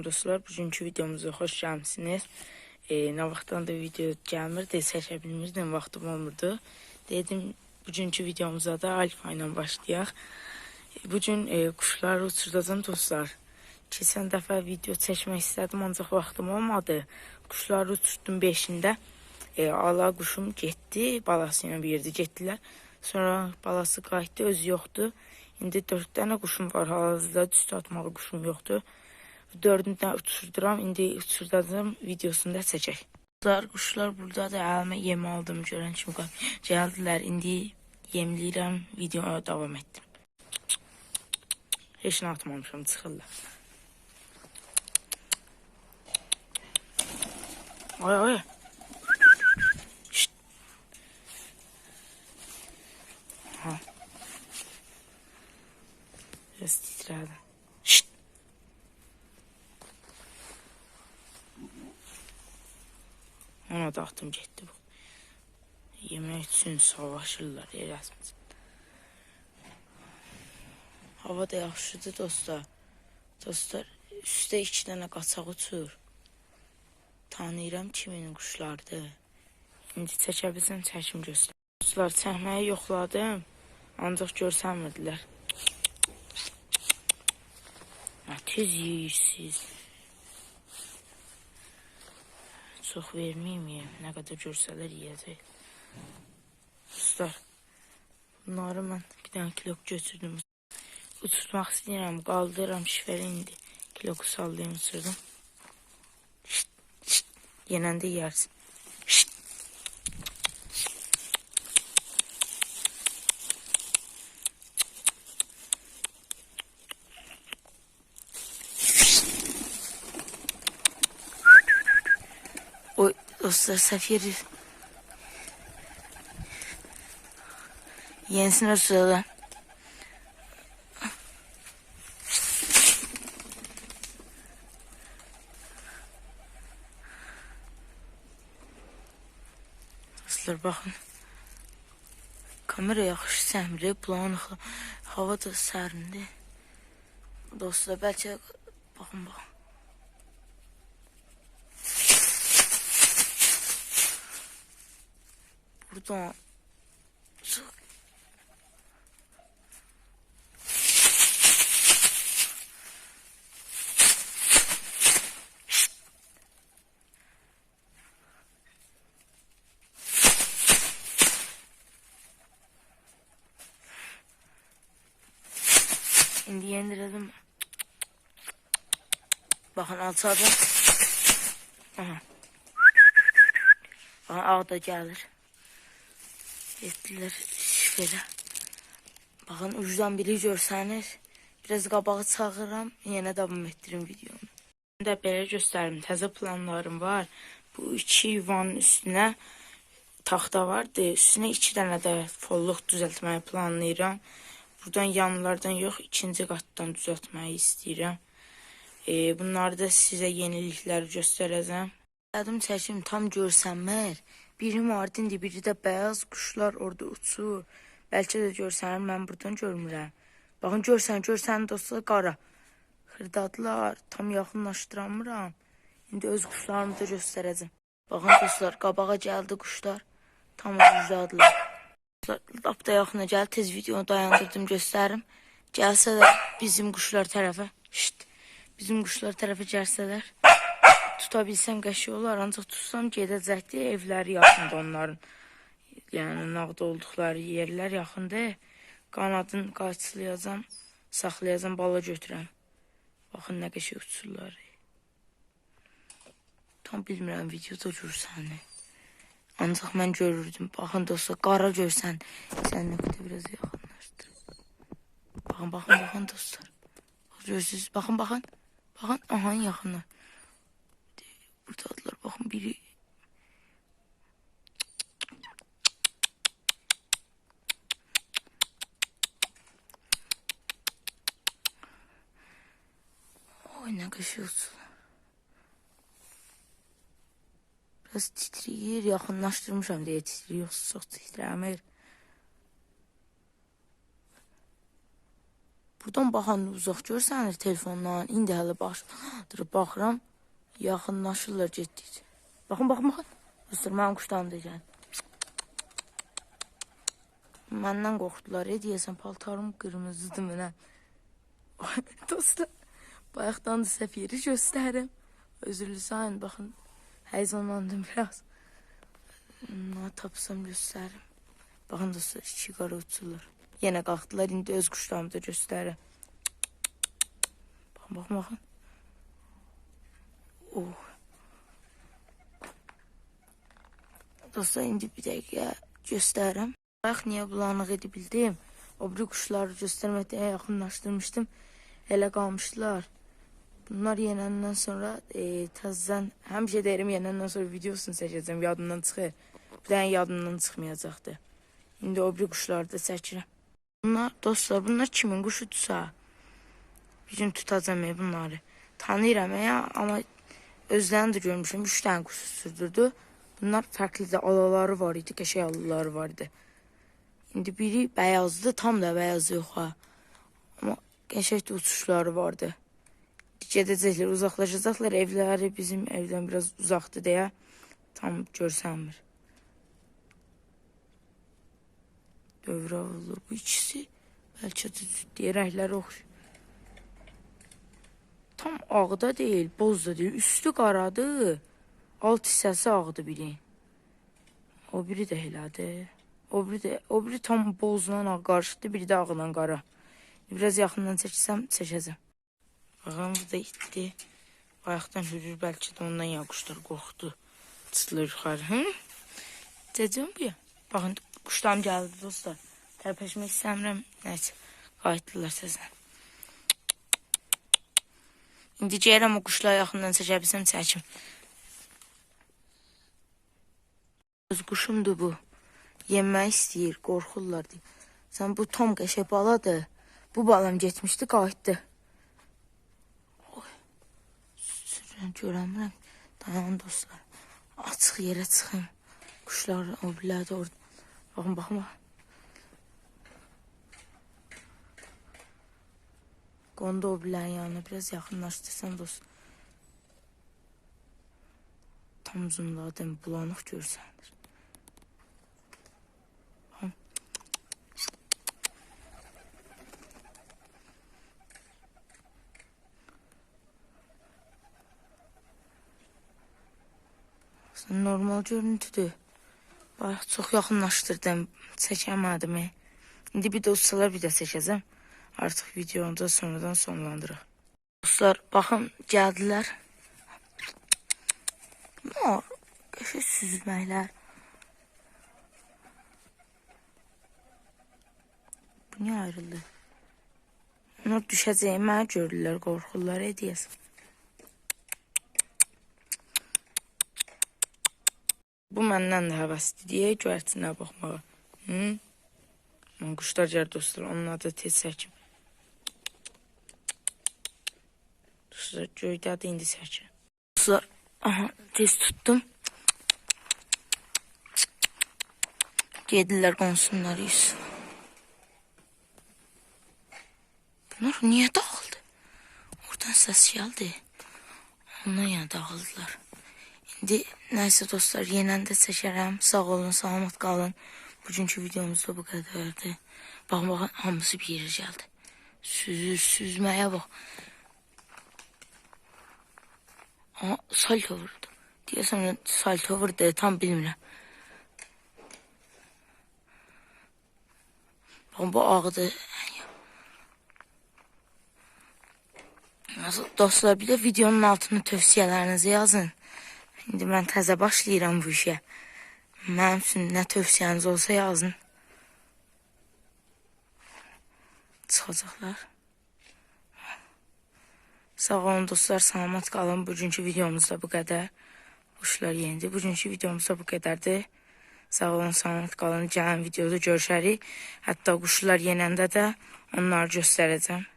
Dostlar, bugünkü videomuza xoş gəlmisiniz. Nə vaxtdan da video gəlmirdi, çəkə bilmirdim, vaxtım olmurdu. Dedim, bugünkü videomuza da alfa ilə başlayaq. Bugün quşları uçurdacam dostlar. Keçən dəfə video çəkmək istədim, ancaq vaxtım olmadı. Quşları uçurdum 5-də. Ala quşum getdi, balası ilə bir yerdə getdilər. Sonra balası qayıtdı, özü yoxdur. İndi 4 dənə quşum var, hal-hazırda düz atmalı quşum yoxdur. 4-dən uçurduram, indi uçurdacam videosunu da çəkək. Quşlar buradadır, əlimə yem aldım, görən kimi gəldilər. İndi yemləyirəm, videoya davam etdim. Heç nə atmamışam, çıxırlar. Ay. Şşt. Ha. Biraz titrədim. Şşt. Ona da atım getdi bu. Yemək üçün savaşırlar, rəsmən. Hava da yaxşıdır dostlar. Dostlar, üstə 2 dənə qaçaq uçur. Tanıyıram kimin quşlardır. İndi çəkə bilsəm çəkim göstər. Dostlar, çəkməyi yoxladım. Ancaq görsənmirdilər. Tez yeyirsiniz. Çox verməyim, nə qədər görsələr yiyəcək. Dostlar, bunları mən bir dənə kilok götürdüm. Uçurtmaq istəyirəm, qaldırıram şifəli indi. Kiloku sallayım, uçurdum. Yenəndə yersin. Oy, dostlar, səhv yeri. Yenisini uçurdular. Dostlar, baxın. Kamera yaxşı səmri, bulanıqlı. Hava da sərindir. Dostlar, bəlkə baxın. Buradan İndi yendirdim. Baxın, alçadım. Aha. Baxın, ağ da gəlir. Getdilər şifələ. Baxın, ucdan biri görsəniz, biraz qabağı çağıram, yenə davam etdirim videonu. Şimdi belə göstərim, təzə planlarım var. Bu 2 yuvanın üstünə taxta vardı. Üstünə 2 dənə də folluq düzəltməyi planlayıram. Buradan yanlardan yox, 2-ci qatdan düzəltməyi istəyirəm. Bunları da sizə yenilikləri göstərəcəm. Adım çəkim tam görsənmir. Biri mardindir, biri də bəyaz quşlar orada uçur. Bəlkə də görsənir, mən buradan görmürəm. Baxın, görsən dostlar, qara. Xırdadılar, tam yaxınlaşdıramıram. İndi öz quşlarımı da göstərəcəm. Baxın dostlar, qabağa gəldi quşlar. Tam ucuzdadılar. Lap da yaxına gəl, tez videonu dayandırdım, göstərim. Gəlsələr bizim quşlar tərəfə, bizim quşlar tərəfə gəlsələr, tuta bilsəm qəşi olar, ancaq tutsam gedəcəkdir, evləri yaxındır onların. Yəni, nağda olduqları yerlər yaxındır. Qanadını qaçlayacam, saxlayacam, bala götürəm. Baxın, nə qəşi uçurlar. Tam bilmirəm, videoda görsəni. Ancaq mən görürdüm. Baxın dostlar, qara görsən. Sən nə qədər biraz yaxınlaşdır. Baxın dostlar. Görürsünüz, baxın. Baxın, aha, yaxınlar. Buradadılar, baxın, biri. Oy, nə qəşi uçurlar. Biraz titriyir, yaxınlaşdırmışam deyə titriyir, çox titrəmir. Buradan baxanda uzaq görsənir telefondan. İndi hələ başdırıb baxıram. Yaxınlaşırlar getdikcə. Baxın, baxın, baxın. Dostlar, mənim quşlarım da gəldi. Məndən qorxdular. Deyəsən, paltarım qırmızıdır mənə. Dostlar, bayaqdan da səfiri göstərim. Özürlü sayın, baxın. Həzonlandım biraz. Nə tapsam göstərim. Baxın dostlar, iki qara uçurlar. Yenə qalxdılar, indi öz quşlarımı da göstərim. Baxın, baxın, baxın. Oh. Dostlar, indi bir dəqiqə göstərim. Bax, niyə bulanıq edib bildim. O biri quşları göstərməkdən yaxınlaşdırmışdım. Elə qalmışdılar. Bunlar yenəndən sonra təzədən, həmişə deyirəm yenəndən sonra videosunu çəkəcəm, yadımdan çıxır. Bir dənə yadımdan çıxmayacaqdı. İndi o biri quşları da çəkirəm. Bunlar, dostlar, bunlar kimin quşudursa, bir gün tutacam bunları. Tanıyıram amma özlərini də görmüşüm, 3 dənə quş sürdürdü. Bunlar fərqli də alaları var idi, qəşəng alaları var idi. İndi biri bəyazdı, tam da bəyaz yox ha. Amma qəşəng də uçuşları vardı. Gedəcəklər, uzaqlaşacaqlar, evləri bizim evdən biraz uzaqdır deyə tam görsənmir. Dövrə olur bu ikisi. Bəlkə də rəngləri oxşur. Tam ağda deyil, boz da deyil. Üstü qaradır. Alt hissəsi ağdır biri. O biri də elədir. O biri tam bozla ağ qarışıqdır, biri də ağla qara. Biraz yaxından çəksəm, çəkəcəm. Baxın, bu da itdi. Bayaqdan hürür, bəlkə də ondan ya quşlar qorxdu. Çıxdılar yuxarı. Cəcəm bu ya. Baxın, quşlarım gəldi dostlar. Tərpəşmək istəmirəm. Nəyəcə, qayıtdılar səzən. İndi gəlirəm o quşlara yaxından çəkə bilsəm çəkim. Öz quşumdur bu. Yemək istəyir, qorxurlar deyir. Sən bu tam qəşəng baladır. Bu balam getmişdi, qayıtdı. Oy. Sürürəm, görəmirəm. Dayan dostlar. Açıq yerə çıxım. Quşlar, o bilərdə orada. Baxın, baxın, baxın. Qondu o bilərin yanına biraz yaxınlaşdırsan dost. Tam zoomladım, bulanıq görsənir. Normal görüntüdür. Bax, çox yaxınlaşdırdım, çəkəmədim. İndi bir də uçsalar bir də çəkəcəm. Artıq videonu da sonradan sonlandıraq. Dostlar, baxın, gəldilər. Mor, qəşəng süzməklər. Bu niyə ayrıldı? Onlar düşəcəyim, mənə görürlər, qorxurlar, edəyəsin. Bu məndən də həvəsdir deyə göyərçinə baxmağa. Quşlar gəlir dostlar, onun adı tez çəkim. Dostlar, göydədir, indi çəkim. Dostlar, aha, tez tutdum. Gedirlər, qonsunlar yüzsün. Bunlar niyə dağıldı? Oradan səs gəldi. Ondan yana dağıldılar. İndi nəysə dostlar, yenən də çəkərəm. Sağ olun, salamat qalın. Bugünkü videomuzda bu qədərdir. Baxın, baxın, hamısı bir yerə gəldi. Süzməyə bax. Aha, salto vurdu. Deyəsən, salto vurdu, tam bilmirəm. Baxın, bu ağdır. Dostlar, bir də videonun altına tövsiyələrinizi yazın. İndi mən təzə başlayıram bu işə. Mənim üçün nə tövsiyəniz olsa yazın. Çıxacaqlar. Sağ olun dostlar, salamat qalın. Bugünkü videomuzda bu qədər. Quşlar yenidir. Bugünkü videomuzda bu qədərdir. Sağ olun, salamat qalın. Gələn videoda görüşərik. Hətta quşlar yenəndə də onları göstərəcəm.